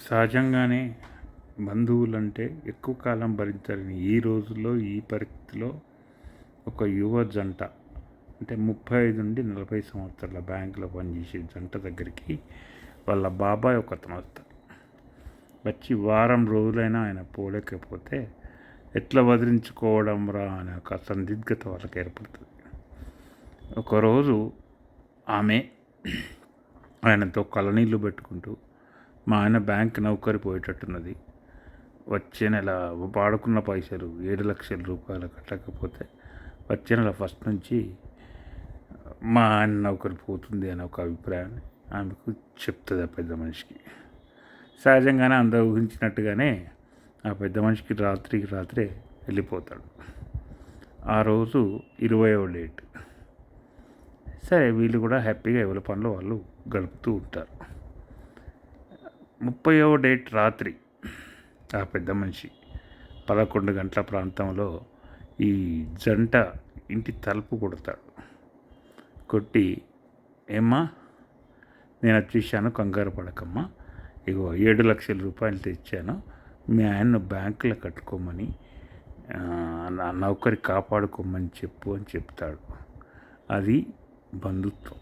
సహజంగానే బంధువులంటే ఎక్కువ కాలం భరించాలని ఈ రోజుల్లో ఈ పరిస్థితిలో ఒక యువ జంట అంటే 35 నుండి 40 సంవత్సరాల బ్యాంకులో పనిచేసే జంట దగ్గరికి వాళ్ళ బాబాయ్ ఒకతను వస్తాడు. వచ్చి వారం రోజులైనా ఆయన పోలేకపోతే ఎట్లా వదిలించుకోవడం రా అనే ఒక సందిగ్ధత వాళ్ళకి ఏర్పడుతుంది. ఒకరోజు ఆమె ఆయనతో కలనీళ్ళు పెట్టుకుంటూ, మా ఆయన బ్యాంక్ నౌకరి పోయేటట్టున్నది, వచ్చే నెల వాడుకున్న పైసలు 7 లక్షల రూపాయలు కట్టకపోతే వచ్చే నెల ఫస్ట్ నుంచి మా ఆయన నౌకరి పోతుంది అనే ఒక అభిప్రాయాన్ని ఆమెకు చెప్తుంది ఆ పెద్ద మనిషికి. సహజంగానే అందరూ ఊహించినట్టుగానే ఆ పెద్ద మనిషికి రాత్రికి రాత్రే వెళ్ళిపోతాడు. ఆ రోజు 20వ డేట్. సరే, వీళ్ళు కూడా హ్యాపీగా ఎవరి పనులు వాళ్ళు గడుపుతూ ఉంటారు. 30వ డేట్ రాత్రి ఆ పెద్ద మనిషి 11 గంటల ప్రాంతంలో ఈ జంట ఇంటి తలుపు కొడతాడు. కొట్టి, ఏమ్మా నేను వచ్చేసాను, కంగారు పడకమ్మా, ఇగో 7 లక్షల రూపాయలు తెచ్చాను, మీ ఆయన్ను బ్యాంకులో కట్టుకోమని, నా నౌకరి కాపాడుకోమని చెప్పు అని చెప్తాడు. అది బంధుత్వం.